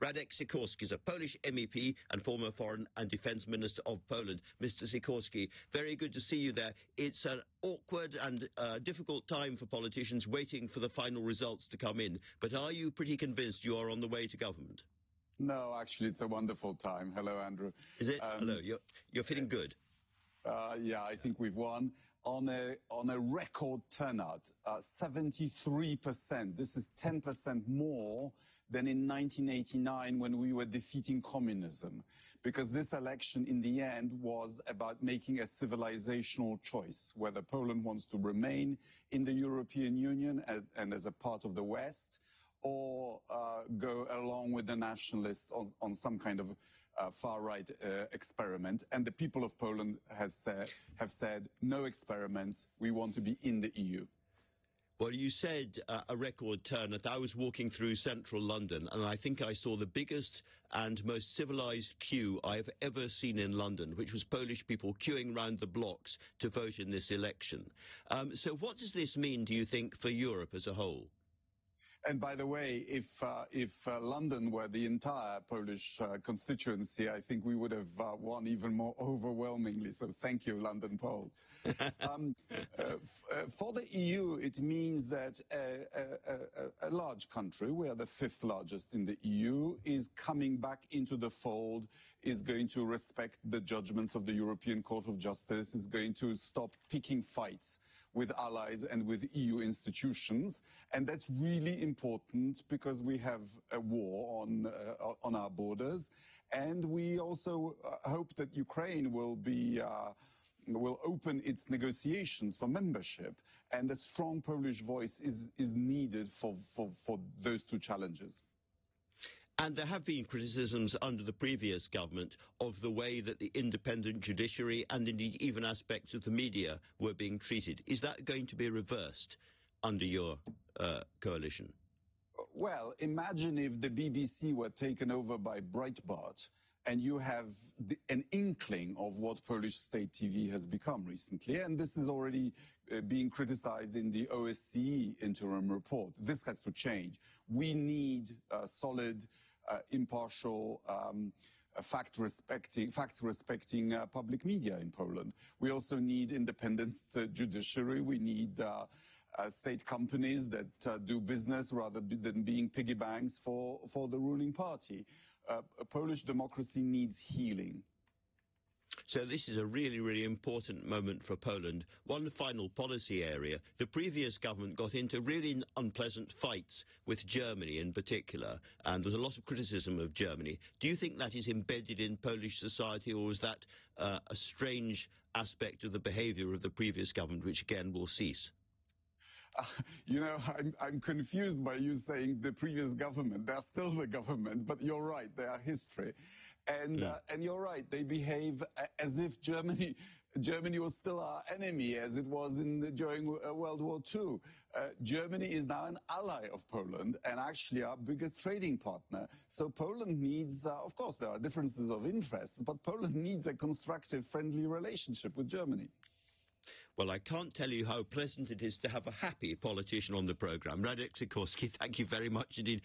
Radek Sikorski is a Polish MEP and former Foreign and Defence Minister of Poland. Mr. Sikorski, very good to see you there. It's an awkward and difficult time for politicians waiting for the final results to come in. But are you pretty convinced you are on the way to government? No, actually, it's a wonderful time. Hello, Andrew. Is it? Hello. You're feeling good? Yeah, I think we've won on a record turnout, 73%. This is 10% more than in 1989 when we were defeating communism. Because this election in the end was about making a civilizational choice, whether Poland wants to remain in the European Union and as a part of the West, or go along with the nationalists on some kind of far-right experiment. And the people of Poland have said, no experiments, we want to be in the EU. Well, you said a record turnout. I was walking through central London, and I think I saw the biggest and most civilised queue I have ever seen in London, which was Polish people queuing round the blocks to vote in this election. So what does this mean, do you think, for Europe as a whole? And by the way, if London were the entire Polish constituency, I think we would have won even more overwhelmingly. So thank you, London Poles. For the EU, it means that a large country, we are the fifth largest in the EU, is coming back into the fold, is going to respect the judgments of the European Court of Justice, is going to stop picking fights with allies and with EU institutions. And that's really important because we have a war on our borders. And we also hope that Ukraine will open its negotiations for membership. And a strong Polish voice is needed for those two challenges. And there have been criticisms under the previous government of the way that the independent judiciary and indeed even aspects of the media were being treated. Is that going to be reversed under your coalition? Well, imagine if the BBC were taken over by Breitbart and you have an inkling of what Polish state TV has become recently. And this is already being criticized in the OSCE interim report. This has to change. We need solid, impartial, facts-respecting public media in Poland. We also need independent judiciary. We need state companies that do business rather than being piggy banks for the ruling party. Polish democracy needs healing. So this is a really, really important moment for Poland. One final policy area. The previous government got into really unpleasant fights with Germany in particular, and there's a lot of criticism of Germany. Do you think that is embedded in Polish society, or is that a strange aspect of the behaviour of the previous government, which again will cease? You know, I'm confused by you saying the previous government. They're still the government, but you're right, they are history. And you're right, they behave as if Germany was still our enemy, as it was during World War II. Germany is now an ally of Poland and actually our biggest trading partner. So Poland needs, of course, there are differences of interests, but Poland needs a constructive, friendly relationship with Germany. Well, I can't tell you how pleasant it is to have a happy politician on the programme. Radek Sikorski, thank you very much indeed.